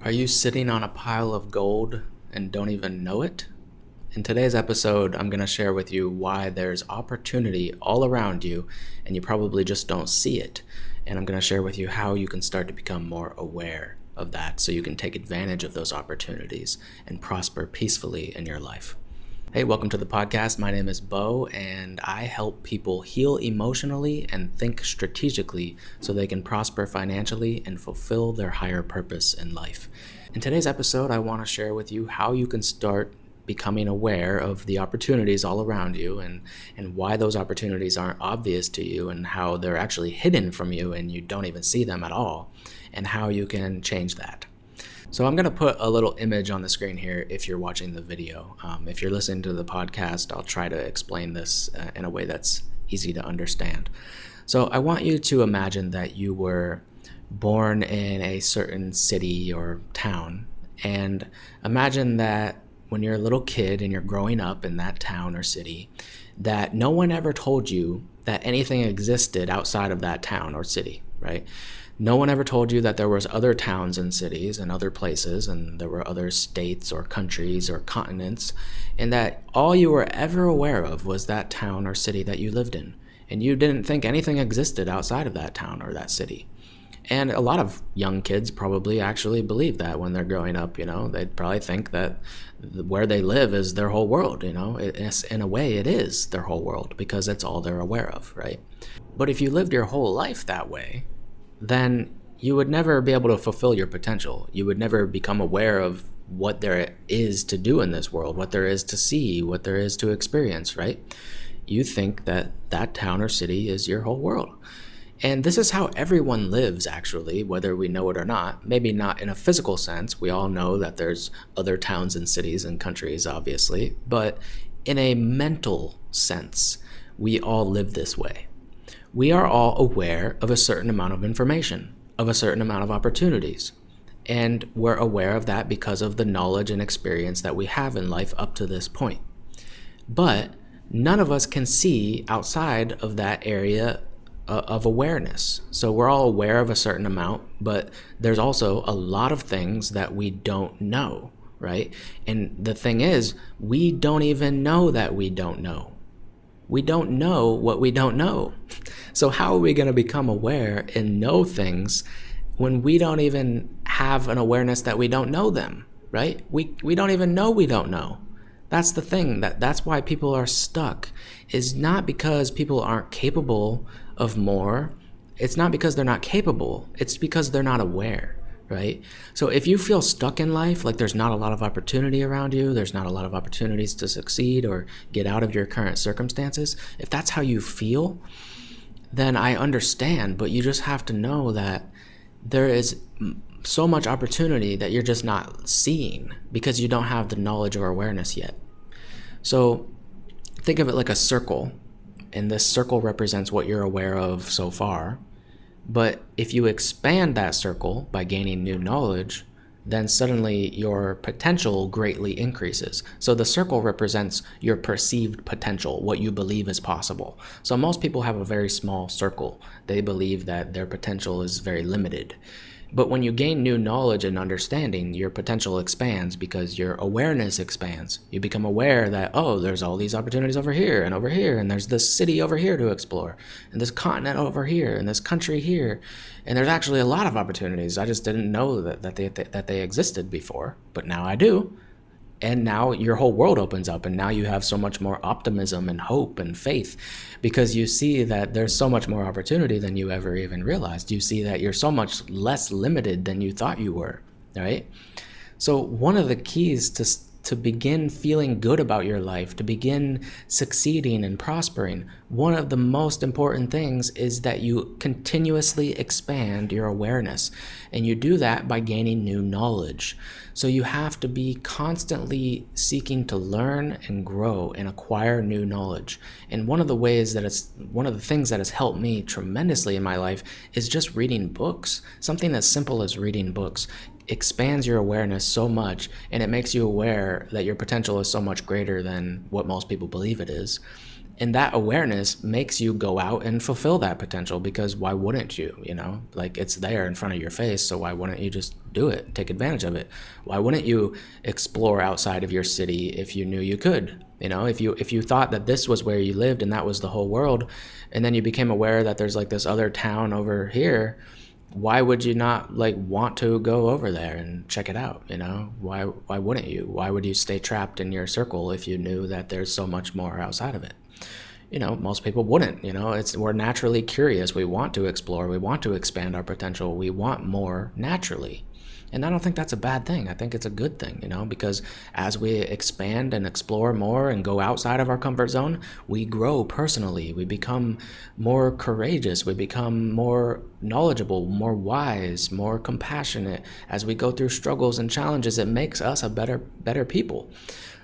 Are you sitting on a pile of gold and don't even know it? In today's episode, I'm going to share with you why there's opportunity all around you and you probably just don't see it. And I'm going to share with you how you can start to become more aware of that so you can take advantage of those opportunities and prosper peacefully in your life. Hey, welcome to the podcast. My name is Bo, and I help people heal emotionally and think strategically so they can prosper financially and fulfill their higher purpose in life. In today's episode, I want to share with you how you can start becoming aware of the opportunities all around you and why those opportunities aren't obvious to you and how they're actually hidden from you and you don't even see them at all, and how you can change that. So I'm going to put a little image on the screen here if you're watching the video. If you're listening to the podcast, I'll try to explain this in a way that's easy to understand. So I want you to imagine that you were born in a certain city or town, and imagine that when you're a little kid and you're growing up in that town or city, that no one ever told you that anything existed outside of that town or city, right? No one ever told you that there was other towns and cities and other places, and there were other states or countries or continents, and that all you were ever aware of was that town or city that you lived in, and you didn't think anything existed outside of that town or that city. And a lot of young kids probably actually believe that when they're growing up. They'd probably think that where they live is their whole world. In a way it is their whole world because it's all they're aware of, right? But if you lived your whole life that way, then you would never be able to fulfill your potential. You would never become aware of what there is to do in this world, what there is to see, what there is to experience, right? You think that that town or city is your whole world. And this is how everyone lives, actually, whether we know it or not. Maybe not in a physical sense. We all know that there's other towns and cities and countries, obviously. But in a mental sense, we all live this way. We are all aware of a certain amount of information, of a certain amount of opportunities. And we're aware of that because of the knowledge and experience that we have in life up to this point. But none of us can see outside of that area of awareness. So we're all aware of a certain amount, but there's also a lot of things that we don't know, right? And the thing is, we don't even know that we don't know. We don't know what we don't know. So how are we going to become aware and know things when we don't even have an awareness that we don't know them, right? We don't even know we don't know. That's the thing. That's why people are stuck, is not because people aren't capable of more. It's not because they're not capable. It's because they're not aware, right? So if you feel stuck in life, like there's not a lot of opportunity around you, there's not a lot of opportunities to succeed or get out of your current circumstances, if that's how you feel, then I understand, but you just have to know that there is so much opportunity that you're just not seeing because you don't have the knowledge or awareness yet. So think of it like a circle, and this circle represents what you're aware of so far. But if you expand that circle by gaining new knowledge, then suddenly your potential greatly increases. So the circle represents your perceived potential, what you believe is possible. So most people have a very small circle. They believe that their potential is very limited. But when you gain new knowledge and understanding, your potential expands because your awareness expands. You become aware that, oh, there's all these opportunities over here, and there's this city over here to explore, and this continent over here, and this country here. And there's actually a lot of opportunities. I just didn't know that they existed before, but now I do. And now your whole world opens up, and now you have so much more optimism and hope and faith because you see that there's so much more opportunity than you ever even realized. You see that you're so much less limited than you thought you were, right? So one of the keys to begin feeling good about your life, to begin succeeding and prospering, one of the most important things is that you continuously expand your awareness. And you do that by gaining new knowledge. So you have to be constantly seeking to learn and grow and acquire new knowledge. And one of the things that has helped me tremendously in my life is just reading books. Something as simple as reading books expands your awareness so much, and it makes you aware that your potential is so much greater than what most people believe it is. And that awareness makes you go out and fulfill that potential, because why wouldn't you? Like, it's there in front of your face, so why wouldn't you just do it, take advantage of it? Why wouldn't you explore outside of your city if you knew you could? If you thought that this was where you lived and that was the whole world, and then you became aware that there's like this other town over here, why would you not like want to go over there and check it out? Why wouldn't you? Why would you stay trapped in your circle if you knew that there's so much more outside of it? Most people wouldn't. We're naturally curious. We want to explore. We want to expand our potential. We want more naturally. And I don't think that's a bad thing. I think it's a good thing, because as we expand and explore more and go outside of our comfort zone, we grow personally. We become more courageous. We become more knowledgeable, more wise, more compassionate. As we go through struggles and challenges, it makes us a better people.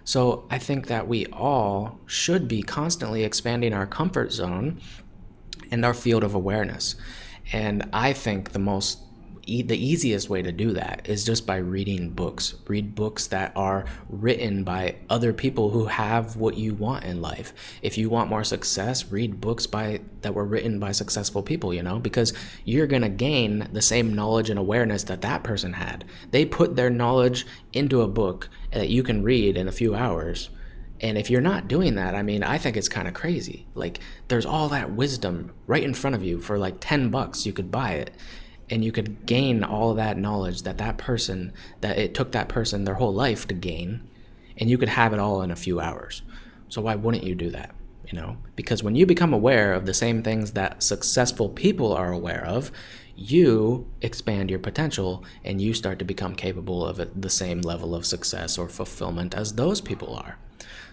So I think that we all should be constantly expanding our comfort zone and our field of awareness. And I think the easiest way to do that is just by reading books. Read books that are written by other people who have what you want in life. If you want more success, read books that were written by successful people, because you're going to gain the same knowledge and awareness that person had. They put their knowledge into a book that you can read in a few hours. And if you're not doing that, I think it's kind of crazy. Like, there's all that wisdom right in front of you for like $10. You could buy it. And you could gain all of that knowledge that it took that person their whole life to gain, and you could have it all in a few hours. So why wouldn't you do that? Because when you become aware of the same things that successful people are aware of, you expand your potential and you start to become capable of the same level of success or fulfillment as those people are.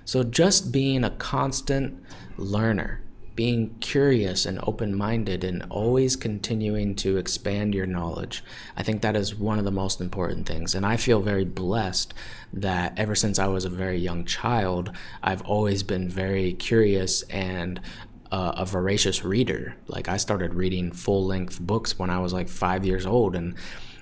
So just being a constant learner, being curious and open-minded, and always continuing to expand your knowledge, I think that is one of the most important things. And I feel very blessed that ever since I was a very young child, I've always been very curious and a voracious reader. Like, I started reading full-length books when I was like 5 years old, and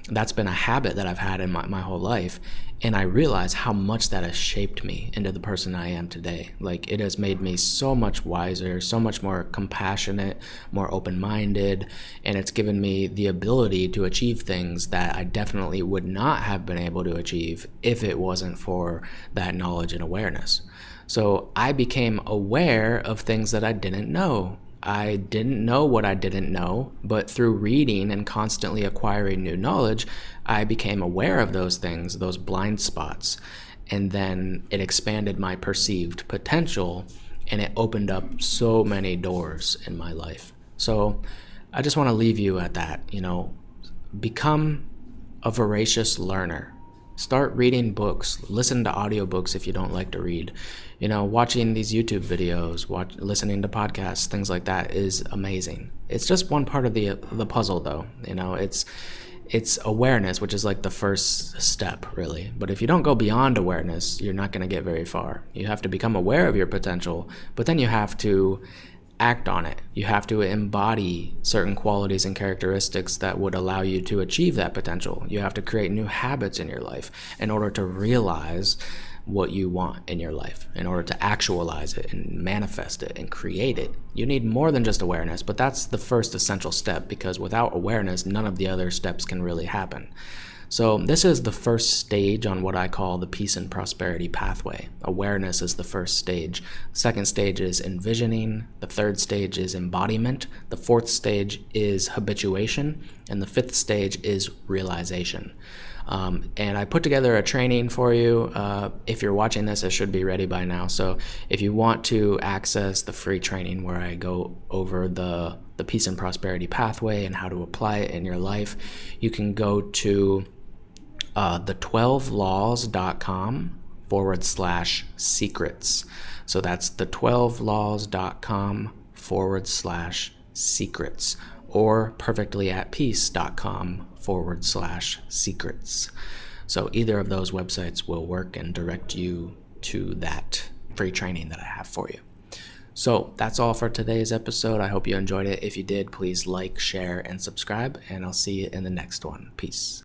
that's been a habit that I've had in my whole life. And I realize how much that has shaped me into the person I am today. Like, it has made me so much wiser, so much more compassionate, more open-minded, and it's given me the ability to achieve things that I definitely would not have been able to achieve if it wasn't for that knowledge and awareness. So I became aware of things that I didn't know. I didn't know what I didn't know, but through reading and constantly acquiring new knowledge, I became aware of those things, those blind spots, and then it expanded my perceived potential, and it opened up so many doors in my life. So I just want to leave you at that, become a voracious learner. Start reading books, listen to audiobooks if you don't like to read. Watching these YouTube videos, listening to podcasts, things like that is amazing. It's just one part of the puzzle, though. It's awareness, which is like the first step, really. But if you don't go beyond awareness, you're not going to get very far. You have to become aware of your potential, but then you have to act on it. You have to embody certain qualities and characteristics that would allow you to achieve that potential. You have to create new habits in your life in order to realize what you want in your life, in order to actualize it and manifest it and create it. You need more than just awareness, but that's the first essential step, because without awareness, none of the other steps can really happen. So this is the first stage on what I call the peace and prosperity pathway. Awareness is the first stage. The second stage is envisioning. The third stage is embodiment. The fourth stage is habituation. And the fifth stage is realization. And I put together a training for you. If you're watching this, it should be ready by now. So if you want to access the free training where I go over the peace and prosperity pathway and how to apply it in your life, you can go to the12laws.com/secrets. So that's the12laws.com/secrets, or perfectlyatpeace.com/secrets. So either of those websites will work and direct you to that free training that I have for you. So that's all for today's episode. I hope you enjoyed it. If you did, please like, share, and subscribe, and I'll see you in the next one. Peace.